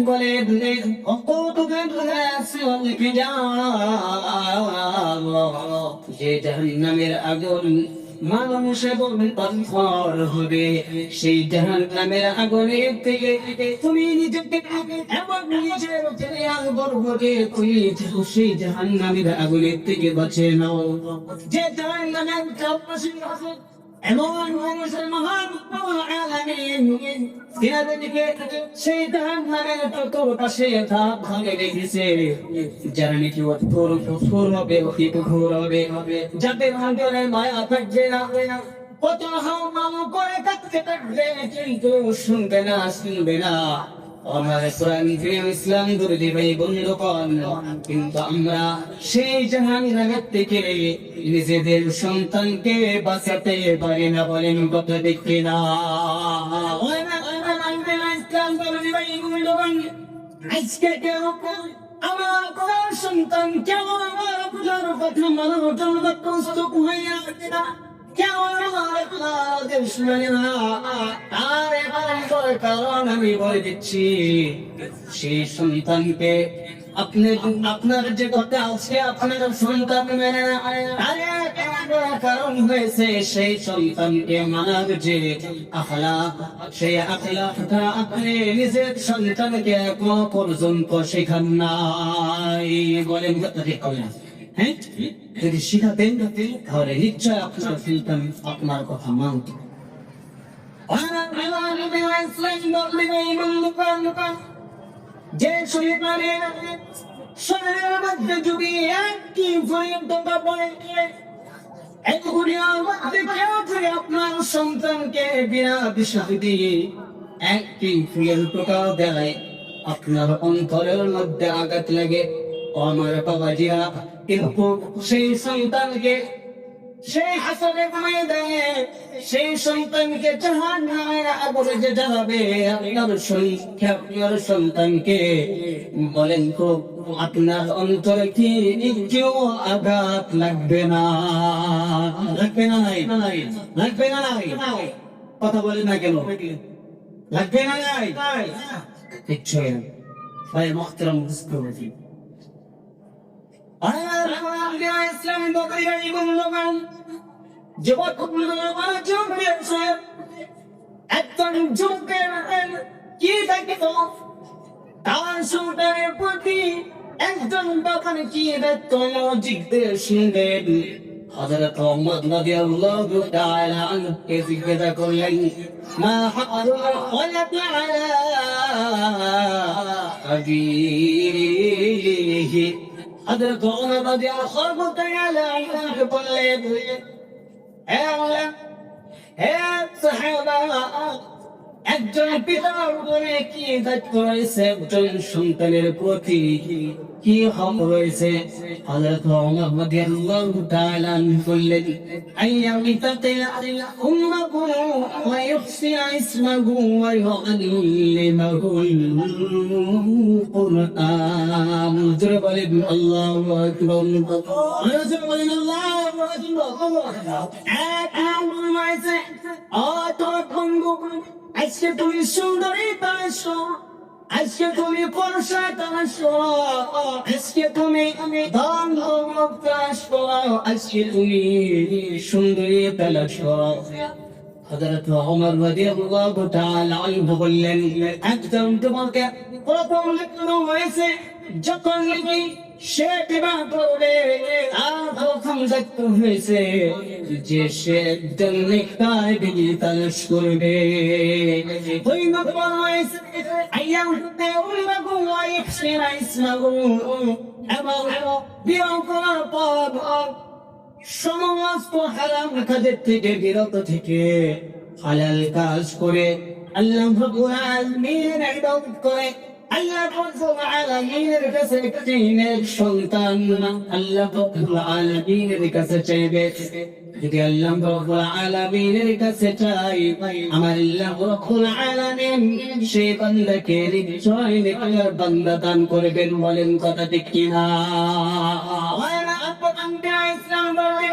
বলে যে জাহান্নামের আগুন মানুষ এবং পাথর হবে, সেই জাহান্নামের আগুনের থেকে তুমি নিজেকে এবং নিজের পরিবার বর্গকে সেই জাহান্নামের আগুনের থেকে বাঁচিয়ে নাও। যে জাহান্নামের চারপাশে এমন মানুষের মহান আলামিন তিনাদেরকে সেই জাহান্নামের চতুর্পাশে ধাপ ভাঙে রেখেছে, যারা নাকি অথর হবে অতীত হবে, যাদের অন্তরে মায়া থাকবে না, কত হাওমাও করে কাঁদতে থাকবে কিন্তু শুনবে না। আমার ইসলাম দুর্দি ভাই বন্ধুগণ, কিন্তু আমরা সেই জাহান্নামের থেকে নিজেদের সন্তানকে বাঁচাতে পারি না, বলেন কথা দেখি না। আজকে কেউ আমার সন্তান কেমন আমার পূজার কথা মানানোর জন্য প্রস্তুত হয়ে আসে না, কারণ আমি বলে দিচ্ছি সেই সন্তানকে আপনার যে কথা আছে আপনার সন্তান মেনে কারণ হয়েছে সেই সন্তানকে মানার যে আখলাক, সেই আখলাকটা আপনি নিজের সন্তানকে এখনো পর্যন্ত শেখান নাই, বলেন হ্যাঁ? যদি শিখাতেন তাহলে নিশ্চয় আপনার সন্তান আপনার কথা মানত। যে শরীরের মধ্যে যদি একটি আপনার সন্তানকে বিনা বিষয় দিয়ে একটি ফুলের টোকা দেয়, আপনার অন্তরের মধ্যে আঘাত লাগে। আমার বাবাজিরা, কিন্তু সেই সন্তানকে সেই হাসরে ময়দানে সেই সন্তানকে জাহান্নামের আগুনে যে জ্বালাবে, আপনার সন্তানকে বলেন তো আপনার অন্তরে কি কেউ আঘাত লাগবে না? লাগবে না? নাই লাগবে না? নাই কথা বলেন না কেন? লাগবে না? নাই নিশ্চয় ভাই মোহতারাম বুঝতে হবে। ইসলাম একজন যুবকের কি দায়িত্ব, তার সন্তানের প্রতি একজন বাবার কি দায়িত্ব জিজ্ঞেস শুনবেন। হযরত ওমর রাদিয়াল্লাহু তাআলা আনহুকে জিজ্ঞাসা করলেন, মা হাক্কুল ওয়ালাদি আলা আবিহি। হযরত ওমর রাদিয়াল্লাহু তাআলা আনহু বললেন, হে সাহাবা, একজন পিতার উপরে কি দায়িত্ব রয়েছে, একজন সন্তানের প্রতি কি হক রয়েছে? হযরত ওমর রাদিয়াল্লাহু তাআলা বললেন, আইয়ামিতাতিল উম্মাহু ওয়া ইহসিয়া ইসমাহু ওয়া ইউআল্লিমাহুল কুরআন। জোরে বলেন আল্লাহু আকবার। জোরে বলেন আল্লাহু আকবার। আজকে তুমি সুন্দরী তাসো, আজকে তুমি পরশা তাসো, আজকে তুমি ধন দৌলত তাসো, আজকে তুমি সুন্দরী তাসো। হযরত ওমর রাদিয়াল্লাহু তাআলা আনহু বললেন, একদম তোমাকে প্রথম লিখনো হয়েছে যখন নাকি সে বিবাহ করবে, আর প্রথম দায়িত্ব হয়েছে যে সে একজন নেককার দিকে তালাশ করবে। ওই নকল হয়েছে আইয়ামতে উলমাগু ওয়া ইহসিনা ইসমাগু, এবং বিবাহ করার পর সমস্ত হারাম কাজের থেকে বিরত থেকে হালাল কাজ করে আল্লাহ রাব্বুল আলামিনের ইবাদত করে আল্লাহ রাব্বুল আলামিনের কাছে একটি নেক সন্তান আল্লাহ রাব্বুল আলামিনের কাছে চাইবে। যদি আল্লাহ রাব্বুল আলামিনের কাছে চাই, আমার আল্লাহ রাব্বুল আলামিন সেই বান্দাকে নিশ্চয় নেককার বান্দা দান করবেন, বলেন কথা ঠিক কিনা? ইসলাম বলে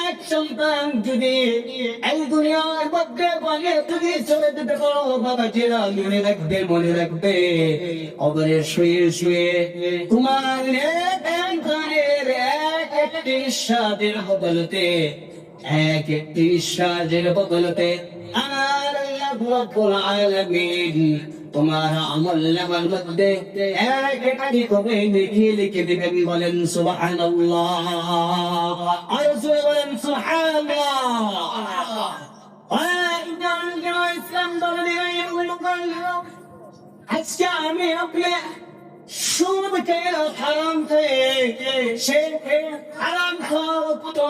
এক সন্তান যদি এই দুনিয়ার মধ্যে বলে তুমি চলে যেতে পারো বাবা জেরা মনে রাখবে অবরে শুয়ে শুয়ে তোমার একটি স্বাদের বদলতে একটি স্বাদের বদলতে আর আল্লাহ রাব্বুল আলামিন তোমার আমল নামার মধ্যে একটি করে লিখে দিবেন বলেন সুবহানাল্লাহ আর জোরে বলেন সুবহানাল্লাহ ইসলাম আজকে আমি আপনি সুদ খেয়ে হারাম খেয়ে সে হারাম খাওয়া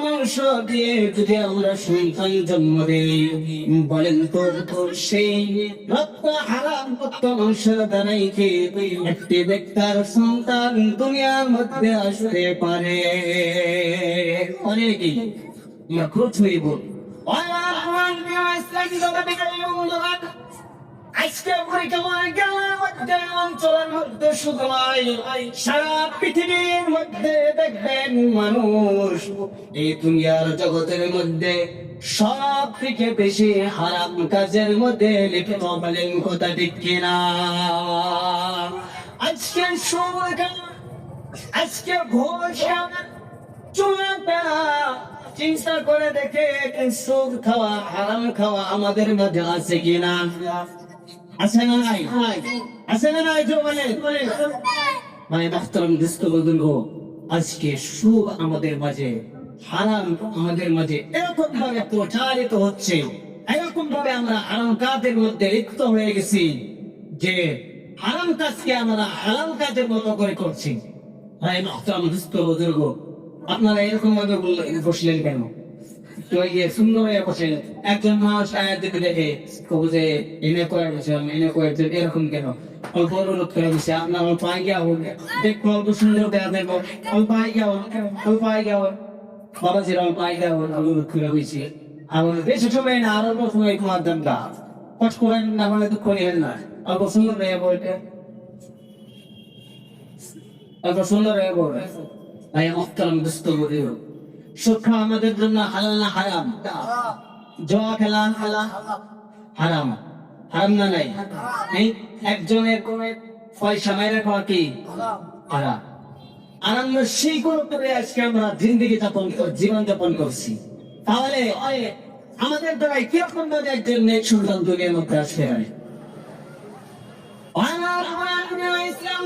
মাংস দিয়ে যদি আমরা সন্তান জন্ম দিই বলেন তো সেই রক্ত হারাম মাংস দ্বারাই খেয়ে একটি ব্যক্তির সন্তান দুনিয়ার মধ্যে আসতে পারে অনেকই খোঁজ হইব আজকে অঞ্চলের মধ্যে শুধু সারা পৃথিবীর মধ্যে দেখবেন মানুষ এই দুনিয়ার জগতের মধ্যে সব থেকে বেশি হারাম কাজের মধ্যে লিপ্ত বলেন কথা ঠিক কিনা আজকে সময় আজকে ভোর চুলা চিন্তা করে দেখে সুদ খাওয়া হারাম খাওয়া আমাদের মধ্যে আছে কিনা আছে না নাই আছে না নাই মানে মাহতারাম দোস্ত বুজুর্গ আজকে সুদ আমাদের মাঝে হারাম আমাদের মাঝে এরকম ভাবে প্রচারিত হচ্ছে এরকম ভাবে আমরা হারাম কাজের মধ্যে লিপ্ত হয়ে গেছি যে হারাম কাজকে আমরা হালাল কাজের মতো করে করছি ভাই মাহতারাম দোস্ত বুজুর্গ আপনারা এরকম ভাবে বসলেন কেন সুন্দর হয়ে বসেন একজন মানুষ দিতে দেখে যে এনে করে এরকম কেন বড় লোক করে বসে আপনার পায়ে গিয়া হোক দেখবো অল্প সুন্দর দেওয়া দেখবো পায়ে গিয়া বাবা যেরকম পায়ে গিয়া লোক করে বসে আমার বেশি সময় না আর অল্প সময় তোমার দাম গা কষ্ট করেন না মানে দুঃখ নেবেন না অল্প সুন্দর হয়ে বলতে অল্প সুন্দর হয়ে বলবে ভাই মুহতারাম দোস্ত বুজুর্গ সুদ খাওয়া আমাদের জন্য হালাল না হারাম জুয়া খেলা হারাম হারাম না নাই একজনের পয়সা মাইরা খাওয়া কি হারাম আর আমরা সেই করে আজকে আমরা জীবন যাপন করছি তাহলে আমাদের দ্বারা কিরকম ভাবে একজন নেক সন্তান দুনিয়ার মধ্যে আসতে পারে ইসলাম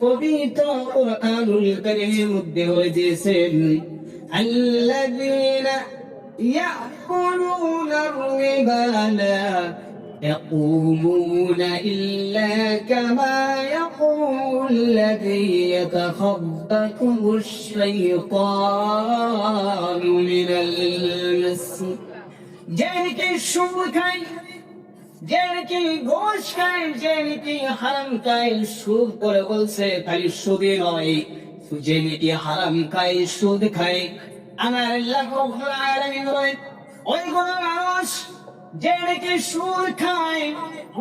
পবিত্র কুরআনুল কারীমের মধ্যে হয়েছেন আল্লাযীনা ইয়াকুলুনা الربا لا يقومون إلا كما يقوم الذي يتخبطه الشيطان من المس যাদেরকে সুদ খায় যাদেরকে ঘুষ খায় যাদেরকে হারাম খায় সুদ করে বলছে খালি সুদই নয় যাদেরকে হারাম খায় সুদ খায় আমার আল্লাহ রাব্বুল আলামিন বলেন ওইগুলো মানুষ যাদেরকে সুদ খায়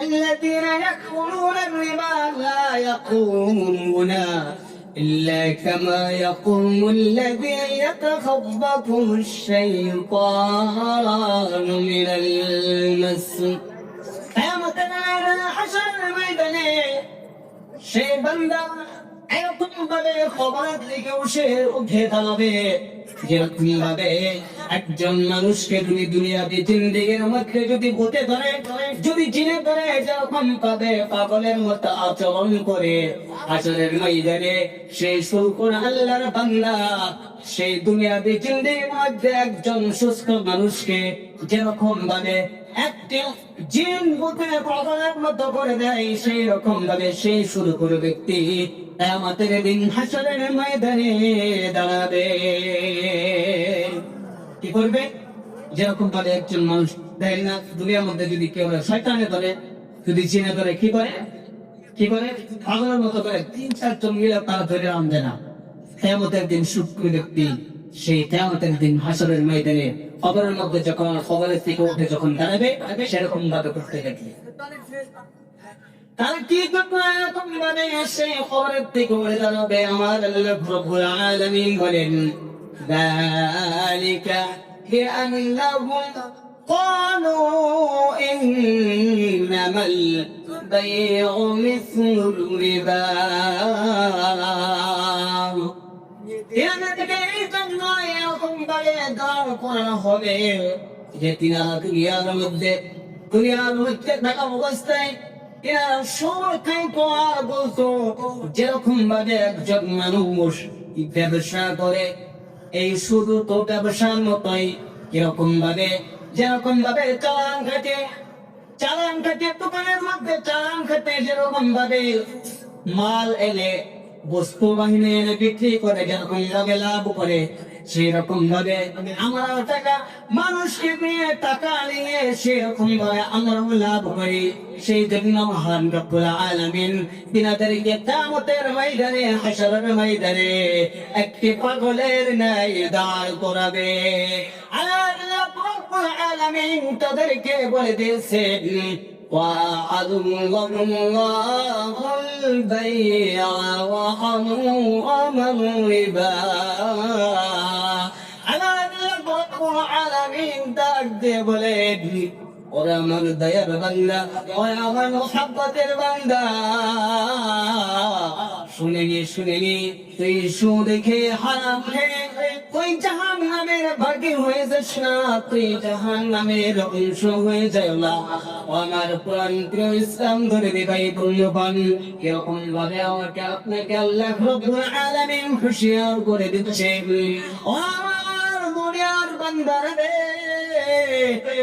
الذين يأكلون الربا لا يقومون إلا كما يقوم الذي يتخبطه الشيطان من المس সেই বান্দা এরকম ভাবে খবর থেকে উঠে দাঁড়াবে যেরকম ভাবে একজন মানুষকে তুমি দুনিয়াতে জিন্দেগির মধ্যে যদি ভূতে ধরে যদি জিনে ধরে যখন পাবে পাগলের মতো আচরণ করে আচরণের ময়দানে সেই সুলকুন আল্লাহর বান্দা সেই দুনিয়াতে জিন্দেগির মধ্যে একজন সুস্থ মানুষকে যেরকম ভাবে একটি জিন ভূতে পাগলের মতো করে দেয় সেই রকম ভাবে সেই শুরু করে ব্যক্তি আমাদের দিন হাসরের ময়দানে দাঁড়াবে কি করবে যেরকম ভাবে একজন মানুষ দেয় না দুনিয়ার মধ্যে যদি কেউ শয়তানে ধরে যদি জিনে ধরে কি করে পাগলের মতো করে 3-4 জন মিলে তারা ধরে আনবে না কিয়ামতের দিন শুকর ব্যক্তি সেই কিয়ামতের দিন হাসরের ময়দানে খবরের মধ্যে যখন খবরের থেকে উঠে যখন দাঁড়াবে সেরকম ভাবে করতে থাকবে তার কি করবে এরকম ভাবে এসে খবরের থেকে উড়ে দাঁড়াবে আমার আল্লাহ রাব্বুল আলামিন বলেন যালিকা বিআন্নাহুম قالوا إنما البيع مثل الربا যেরকম ভাবে একজন মানুষ ব্যবসা করে এই শুধু তো ব্যবসার মতোই কিরকম ভাবে যেরকম ভাবে চালান কাটে দোকানের মধ্যে চালান কাটে যেরকম ভাবে মাল এলে বস্তু বাহিনী এনে বিক্রি করে যেরকম ভাবে লাভ করে সেরকম ভাবে আমরা টাকা মানুষকে নিয়ে টাকা নিয়ে সেরকম ভাবে আমরাও লাভ করি। সেই জন্য মহান রব্বুল আলামিন তিনাদেরকে কিয়ামতের ময়দানে হাশরের ময়দানে একটি পাগলের ন্যায় দাঁড় করাবে। আল্লাহ রব্বুল আলামিন তাদেরকে বলে দিয়েছেন وأحل الله البيع وحرم الربا أنا رب العالمين ডাকতে বলেন ওরা আমার দয়ার বান্দা ওরা আমার মহব্বতের বান্দা শুনে তুই দেখে হারাম খেয়ে তুই জাহান্নামের ভাগী হয়ে যাস না, তুই জাহান্নামের অংশ হয়ে যায় না। আমার প্রাণ প্রিয় ইসলাম ধরে দে ভাই বন্ধুগণ, এরকম ভাবে আমাকে আপনাকে আল্লাহ রাব্বুল আলামিন হুঁশিয়ার করে দিচ্ছে ও আমার দুনিয়ার বান্দারা রে,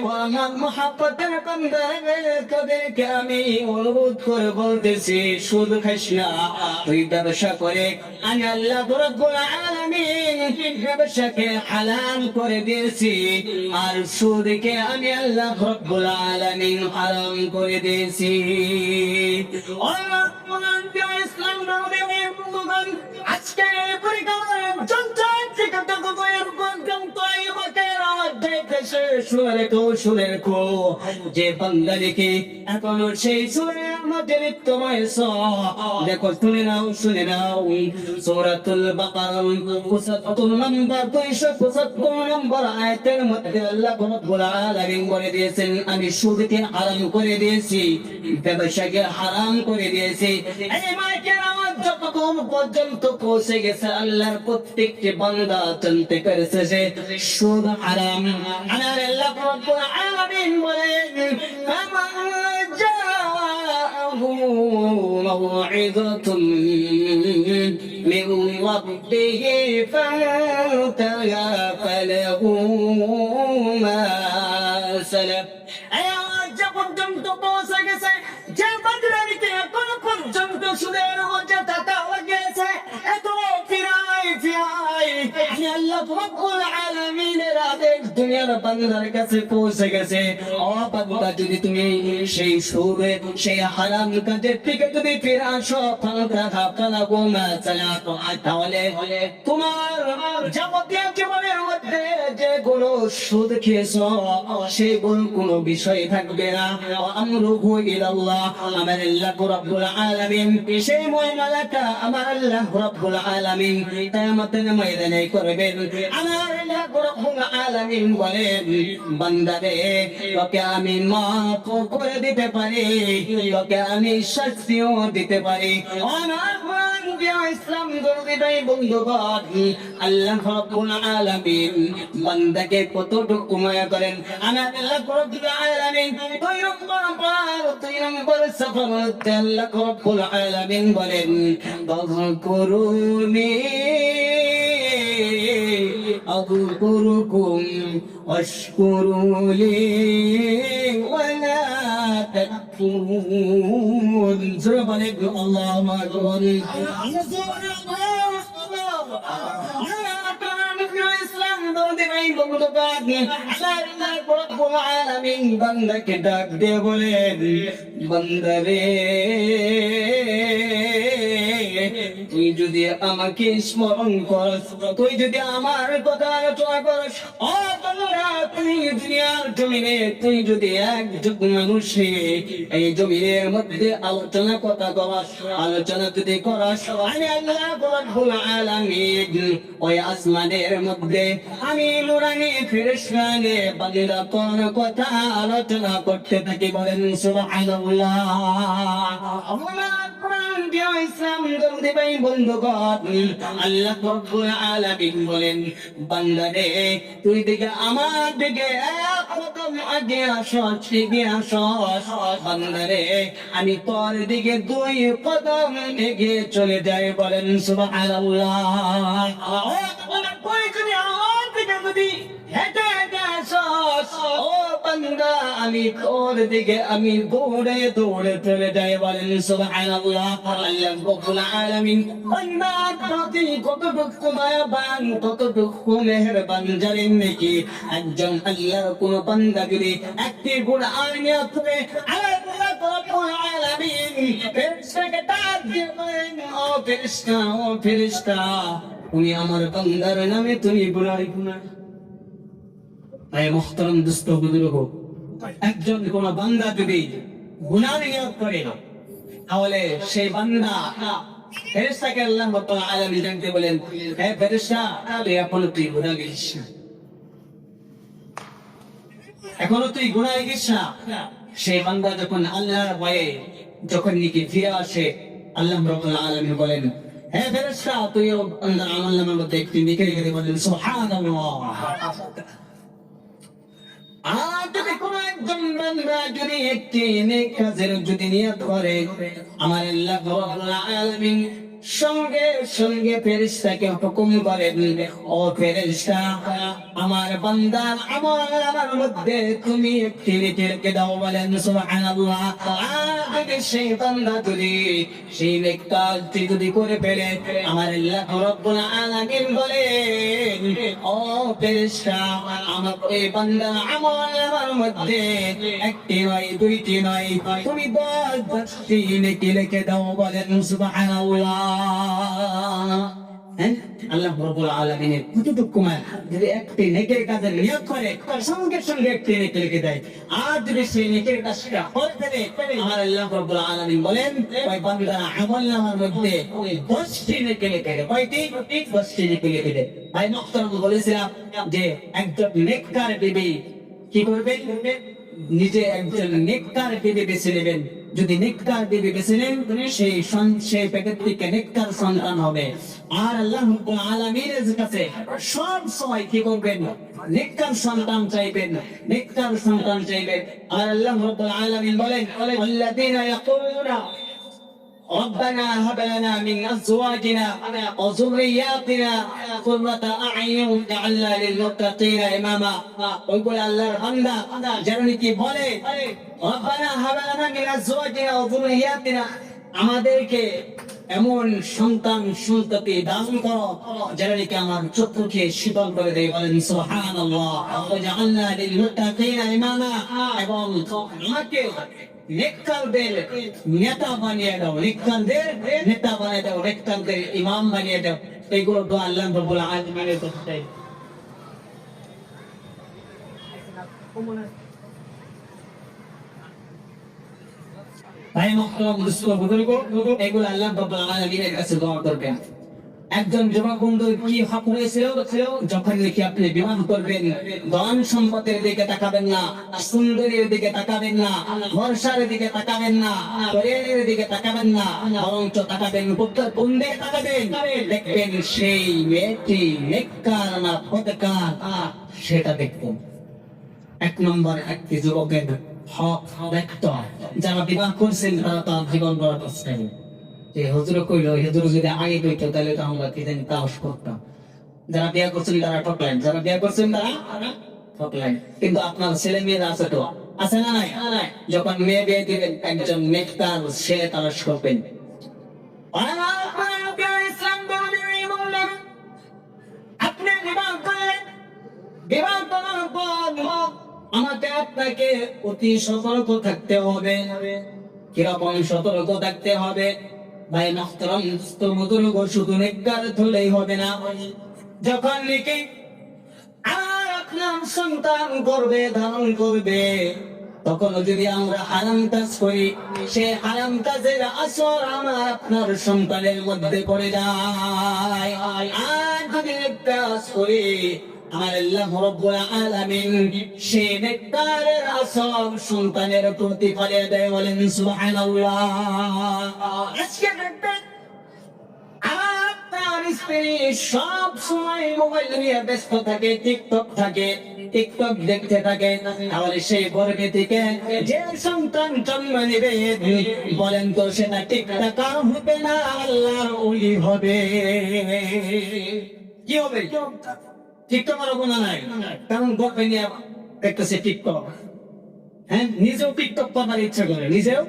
ও আমার মহব্বতের বান্দারা রে, তোদেরকে আমি অনুরোধ করে বলতেছি সুদ খাস না। তুই ব্যবসা করে আমি আল্লাহ রাব্বুল আলামিন ব্যবসাকে হালাল করে দিয়েছি আর সুদকে আমি আল্লাহ রাব্বুল আলামিন হারাম করে দিয়েছি। ও আমার ইসলাম ধর্মের বন্ধুগণ, আজকে পরিকল্পনা চলছে শুনে রেখো যে বান্দাকে এখনো সেই সুরের মধ্যে লিপ্ত রয়েছ। দেখো শুনে নাও সূরাতুল বাকারা 75 নম্বর 275 নম্বর আয়াতের মধ্যে আল্লাহ রাব্বুল আলামিন বলে দিয়েছেন আমি সুদকে হারাম করে দিয়েছি, ব্যবসাকে হারাম করে দিয়েছি। এই মাইকের আওয়াজ যতক্ষণ পর্যন্ত পৌঁছে গেছে আল্লাহর প্রত্যেকটি বান্দা জানতে পেরেছে যে সুদ হারাম। আমার আল্লাহ রাব্বুল আলামিন বলেন ফামান জাআহু মাউইযাতুন মিন রাব্বিহি ফান্তাহা ফালাহু মা সালাফ। এই আওয়াজ পর্যন্ত পৌঁছে গেছে যে বান্দাকে এখনো পর্যন্ত সুদের মধ্যে টাকা লাগিয়েছে এত ফিরাই আমি আল্লাহ রাব্বুল আলামিনের আদেশ দুনিয়ার বান্দার কাছে পৌঁছে গেছে। ও বান্দা, যদি তুমি সেই সুদে সেই হারাম কাজের থেকে যদি ফিরে আসো তাহলে তোমার যাবতীয় জীবনের মধ্যে যে কোনো সুদ খেয়েছ সেগুলো কোনো বিষয় থাকবে না। আমরুহু ইলাল্লাহ, আমার আল্লাহ রাব্বুল আলামিন সেই মুআমালাটা আমার আল্লাহ রাব্বুল আলামিন কিয়ামতের ময়দানে করবেন। আমার আল্লাহ রাব্বুল আলামিন বলেন বান্দারে তোকে আমি মাফ করে দিতে পারি, তোকে আমি শাস্তিও দিতে পারি। আমার ইসলাম ধর্মী ভাই বন্ধুগণ, আল্লাহ রাব্বুল আলামিন বান্দাকে কতটুকু মায়া করেন। আমার আল্লাহ রাব্বুল আলামিন 2 নম্বর সফরতে আল্লাহ রাব্বুল আলামিন বলেন ফাযকুরুনি আযকুরুকুম ওয়াশকুরু লি ওয়ালা তাকফুরুন। সূরা বলেন আল্লাহু আকবার। বান্দাকে ডাক দিয়ে বলেন বান্দারে তুই যদি আমাকে স্মরণ করস, তুই যদি আমার কথা আলোচনা করস, ও বান্দা তুমি দুনিয়ার জমিনে তুই যদি একজন মানুষে এই জমিনের মধ্যে আলোচনা কথা করাস, আলোচনা যদি করাস, আমি আল্লাহ রাব্বুল আলামিন ওই আসমানের মধ্যে আমি নুরানি ফেরেশতাকে বান্দা কোন কথা আলোচনা করতে থাকি, বলেন সুবহানাল্লাহ। আল্লাহ কোরআন দিয়ে ইসলাম ধর্ম ভাই বন্ধুগণ, আল্লাহ রাব্বুল আলামিন বলেন বান্দারে তুই দিকে আমার দিকে এক কদম আগে আসো, এগিয়ে আসো বান্দারে, আমি তোর দিকে দুই কদম এগিয়ে চলে যাই, বলেন সুবহানাল্লাহ। আমি তোর দিকে আমি দৌড়ে দৌড়ে চলে যাই, বলেন সুবহানাল্লাহ। আল্লাহ রাব্বুল আলামিন বান্দার প্রতি কতটুকু দয়াবান, কতটুকু মেহেরবান জানেন নাকি? একজন আল্লাহর কোন বান্দা যদি একটি গুনাহ আনিয়াত করে আল্লাহ রাব্বুল আলামিন ফেরেশতাকে ডাক দিয়ে বলেন, ও ফেরেশতা, ও ফেরেশতা, তুমি আমার বান্দার নামে তুমি গুনাহ এই মুহতারাম দোস্ত বুজুর্গ, একজন কোন বান্দা যদি গুনাহ নিয়ত করে তাহলে সেই বান্দা ফেরেশতাকে আল্লাহ রাব্বুল আলামিন জানতে বলেন, হে ফেরেশতা, এখনো তুই গুনাহ করিস না, এখনো তুই গুনাহ করিস না। সেই বান্দা যখন আল্লাহর ভয়ে যখন নিকে ফিরে আসে, আল্লাহ রাব্বুল আলামিন বলেন, হে ফেরেশতা, তুই বান্দার আমলনামার মধ্যে একটি নেকি লিখে দিবেন, সুবহানাল্লাহ। আর যদি কোন একজন বান্দা যদি একটি নেক কাজের যদি নিয়ত করে, আমার আল্লাহ রাব্বুল আলামিন সঙ্গে সঙ্গে ফেরেশতাকে হুকুম করেন, ও ফেরেশতা, আমার বান্দার আমলের মধ্যে তুমি একটি নেকি লিখে দাও, বলেন সুবহানাল্লাহ। আর সেই বান্দা যদি সেই নেক কাজটি যদি করে ফেলে, আমার আল্লাহ রাব্বুল আলামিন বলেন, ও ফেরেশতা, আমার এই বান্দার আমলের মধ্যে একটি নয়, দুইটি নয়, তুমি 10টি নেকি লিখে দাও, বলেন সুবহানাল্লাহ। আল্লাহ রাব্বুল আলামিনের কতটুকু মায়া, যদি একটি নেকের কাজের নিয়ত করে সঙ্গে সঙ্গে একটি নেকি লিখে দেয়। আর যদি সেই নেকের কাজটা করে ফেলে, আমার আল্লাহ রাব্বুল আলামিন বলেন ওই বান্দার আমলনামার মধ্যে 10টি নেকি লিখে দেয়। কয়টি? 10টি নেকি লিখে দেয়। ভাই মুহতারাম, বলেছিলাম যে একজন নেককার বিবি কি করবেন? নিজে একজন নেককার বিবি বেছে নেবেন। যদি নেককার বিবি বেছে নেন, সেই প্যাকেট থেকে নেককার সন্তান হবে। আর আল্লাহ রাব্বুল আলামিনের কাছে সব সময় কি করবেন? নেককার সন্তান চাইবেন, নেককার সন্তান চাইবেন। আর আল্লাহ রাব্বুল আলামিন বলেন, আল্লাযীনা ইয়াকুলুনা ربنا هب لنا من ازواجنا وذرياتنا قرة اعين واجعلنا للمتقين اماما। ওইগুলো আল্লাহর বান্দা যারা কি বলে, রব্বানা হাব লানা মিন আজওয়াজিনা ওয়া যুররিয়াতিনা, আমাদেরকে এমন সন্তান সন্ততি দান করো যারা নাকি আমার চক্ষুকে শীতল করে দেয়, বলেন সুবহানাল্লাহ। ওয়াজআলনা লিল মুত্তাকিনা ইমামা, এবং আমাকে নেককারদের নেতা বানিয়ে দাও, নেককারদের নেতা বানিয়ে দাও, নেককারদের ইমাম বানিয়ে দাও। এইগুলো তো আল্লাহ রাব্বুল আলামিনের কাছে। ভাই মুহতারাম দোস্ত বুজুর্গ, এগুলো আল্লাহ রাব্বুল আলামিনের কাছে দোয়া করবেন। একজন যুবক বন্ধু কি হক হয়েছিল, যখন নাকি আপনি বিবাহ করবেন, ধন সম্পদের দিকে তাকাবেন না, সুন্দরীর দিকে তাকাবেন না, বর্ষার দিকে তাকাবেন না, শরীরের দিকে তাকাবেন না, বরঞ্চ তাকাবেন কোন দিকে তাকাবেন? দেখবেন সেই মেয়েটি নেককার না বদকার, সেটা দেখবেন। এক নম্বর একটি যুবকের হক দেখতে, যারা বিবাহ করছেন তারা তার জীবন গড়া করছেন। যে হুজুর কইল, হুজুর যদি আগে কইতো তাহলে তো আমরা কি জানি তাওস করতাম। যারা বিয়ে করছেন তারা ঠকলেন, যারা বিয়ে করছেন তারা ঠকলেন। কিন্তু আপনার ছেলে মেয়েরা আছে তো, আছে না নাই? যখন মেয়ে বিয়ে দিবেন একজন নেককার সে তালাশ করবেন। আপনি বিবাহ করলেন, বিবাহ করার পর আমাকে আপনাকে অতি সতর্ক থাকতে হবে। কিরকম সতর্ক থাকতে হবে? ভাই মুহতারাম দোস্ত বুজুর্গ, শুধু নেককার হলেই হবে না। যখন নাকি আপনার সন্তান গর্ভে ধারণ করবে, তখন যদি আমরা হারাম কাজ করি, সে হারাম কাজের আসর আমার আপনার সন্তানের মধ্যে পড়ে যায়। আর যদি নেক কাজ করি, আমার আল্লাহ রাব্বুল আলামিন সে নেককারের আসর সন্তানের প্রতি ফলে দেয়। বলেন সুবহানাল্লাহ। আজকে দেখবেন আপনার স্ত্রী সব সময় মোবাইল নিয়ে ব্যস্ত থাকে, টিকটক থাকে, টিকটক দেখতে থাকে, তাহলে সেই গর্ভে থেকে যে সন্তান জন্ম নেবে, বলেন তো সেটা টিকটকার হবে না আল্লাহর ওলি হবে? কি হবে? টিকটকার হবে না? নাই, কারণ গর্ভে নিয়ে দেখতেছে টিকটক। হ্যাঁ, নিজেও টিকটক করার ইচ্ছা করে, নিজেও,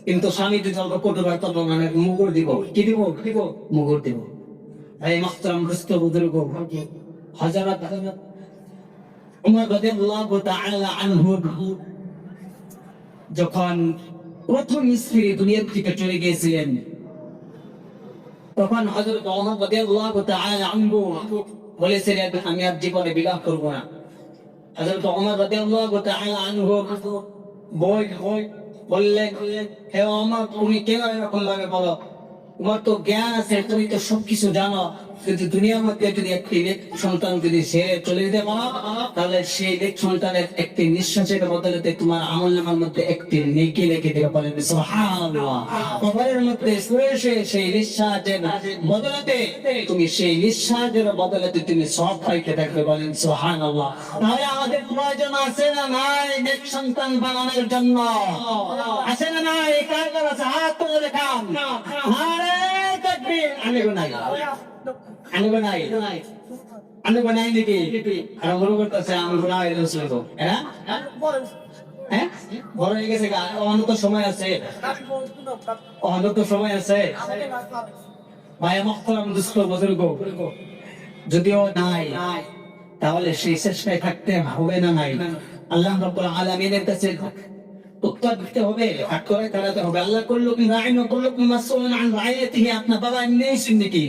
কিন্তু স্বামী যদি অল্প কটুবার তত মানে মুগুর দিব। কি দিব? মুগুর দিব। এই মাহতারাম বুজুর্গ, হযরত উমর রাদিয়াল্লাহু তাআলা আনহু যখন প্রথম স্ত্রী দুনিয়া থেকে চলে গিয়েছিলেন, তখন হযরত উমর রাদিয়াল্লাহু তাআলা আনহু বলেছিলেন, আমি আর জীবনে বিবাহ করব না। হযরত উমর রাদিয়াল্লাহু তাআলা আনহু বললেন, হে ওমর, তুমি কেন এরকম ভাবে বলো? তোমার তো জ্ঞান আছে, তুমি তো সবকিছু জানো, কিন্তু দুনিয়ার মধ্যে যদি একটি সন্তান যদি সে চলে যেতে পারো, তাহলে সেই সন্তানের একটি নিঃশ্বাসের বদলেতে তোমার আমলনামার মধ্যে একটি নেকি লিখে দেবে। বলেন সুবহানাল্লাহ। কবরের মধ্যে শুয়ে সেই নিঃশ্বাসের বদলেতে তুমি সেই নিঃশ্বাসের বদলেতে তুমি সব পাইতে থাকবে। বলেন সুবহানাল্লাহ। তাহলে আমাদের প্রয়োজন আছে না নাই নেক সন্তান বানানোর জন্য? আছে না নাই? কার কার আছে? হাত তুলে দেখান। আরে তাকবীর। আমি বানাই নাকি? আর মনে করতেছে আমি বানাই রসুল তো, হ্যাঁ হ্যাঁ, বড় হয়ে গেছে, অনন্ত সময় আছে, অনন্ত সময় আছে। ভাই মুহতারাম দোস্ত বুজুর্গ, যদিও নাই, তাহলে সেই চেষ্টায় থাকতে হবে না? নাই, আল্লাহ রাব্বুল আলামিনের কাছে উত্তর দিতে হবে, হাত করে দাঁড়াতে হবে। আল্লাহ কুল্লুকুম রাঈন ওয়া কুল্লুকুম মাসউলুন আন রাঈয়াতিহি। আপনার বাবা এমনি নাকি?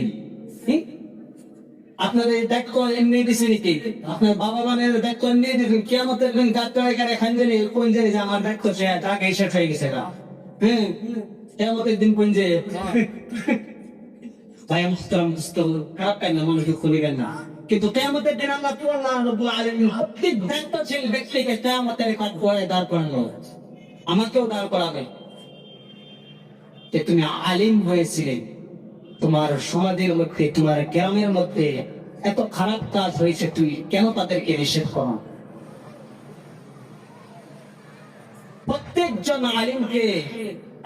আপনাদের দায়িত্ব এমনি দিছে নাকি? আপনার বাবা মানের দায়িত্ব এমনি দিবেন? কিয়ামতের দিন কাটতে এখানে খানজেলি কোন জানি যে আমার দায়িত্ব সে টাকা শেষ হয়ে গেছে না? হ্যাঁ, কিয়ামতের দিন কোন যে ভাই মুহতারাম দোস্ত, খারাপ কেন মনে দুঃখ নেবেন না, কিন্তু কিয়ামতের দিন আল্লাহ রাব্বুল আলামিন প্রত্যেক দায়িত্বশীল ব্যক্তিকে কিয়ামতের কাঠগড়ায় দাঁড় করানো, আমাকেও দাঁড় করাবে যে তুমি আলিম হয়েছিলে, তোমার সমাজের মধ্যে, তোমার গ্রামের মধ্যে এত খারাপ কাজ হয়েছে, তুই কেন তাদেরকে নিষেধ করো? প্রত্যেকজন আলিমকে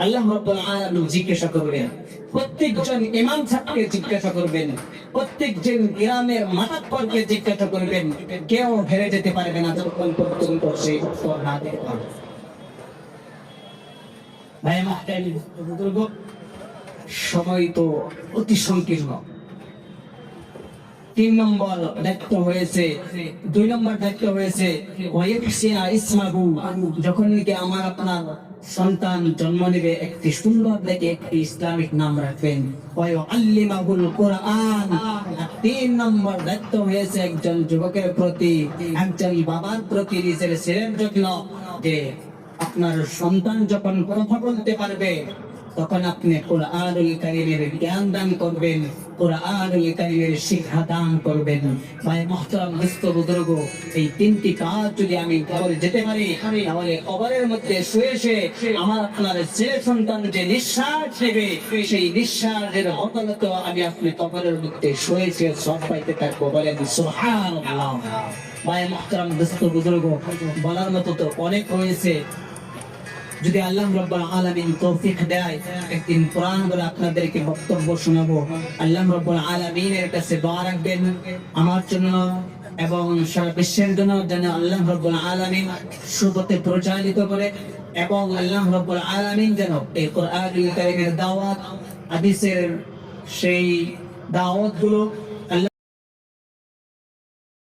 আল্লাহ রাব্বুল আলামিন জিজ্ঞাসা করবেন, প্রত্যেকজন ইমাম সাহেবকে জিজ্ঞাসা করবেন, প্রত্যেকজন গ্রামের মাতাব্বরকে জিজ্ঞাসা করবেন, কেউ হেরে যেতে পারবে না যতক্ষণ পর্যন্ত সেই উত্তর না দিতে পারবে। ভাই বুজুর্গ, সময় তো অতি সংকীর্ণ। 3 নম্বর দায়িত্ব হয়েছে, 2 নম্বর দায়িত্ব হয়েছে ওয়াইফসিয়া ইসমাহু। যখন নাকি আমার আপনার সন্তান জন্ম নেবে, একটি সুন্দর দেখে একটি ইসলামিক নাম রাখবেন। ওয়াইউআল্লিমাহুল কুরআন। 3 নম্বর দায়িত্ব হয়েছে একজন যুবকের প্রতি, একজন বাবার প্রতি, নিজের ছেলের জন্য, যে আপনার সন্তান যখন কথা বলতে পারবে তখন আপনি কুরআনুল কারীমের জ্ঞান দান করবেন, কুরআনুল কারীমের শিক্ষা দান করবেন। ভাই মুহতারাম দোস্ত বুজুর্গ, এই 3টি কাজ যদি আমি করে যেতে পারি, তাহলে কবরের মধ্যে শুয়ে শুয়ে আমার আপনার ছেলে সন্তান যে নিঃশ্বাস নেবে, সেই নিঃশ্বাসের বদৌলতে আমি আপনি কবরের মধ্যে শুয়ে শুয়ে সব পাইতে থাকবো। বলেন সুবহানাল্লাহ। ভাই মুহতারাম দোস্ত বুজুর্গ, বলার মতো তো অনেক হয়েছে। যদি আল্লাহ রাব্বুল আলামিন তৌফিক দেয়, একদিন কোরআন বলে আপনাদেরকে বক্তব্য শোনাবো। আল্লাহ রাব্বুল আলামিনের কাছে দোয়া রাখবেন আমার জন্য এবং সারা বিশ্বের জন্য, যেন আল্লাহ রাব্বুল আলামিন সুপথে পরিচালিত করে, এবং আল্লাহ রাব্বুল আলামিন যেন এই কোরআনুল কারীমের দাওয়াত, হাদিসের সেই দাওয়াতগুলো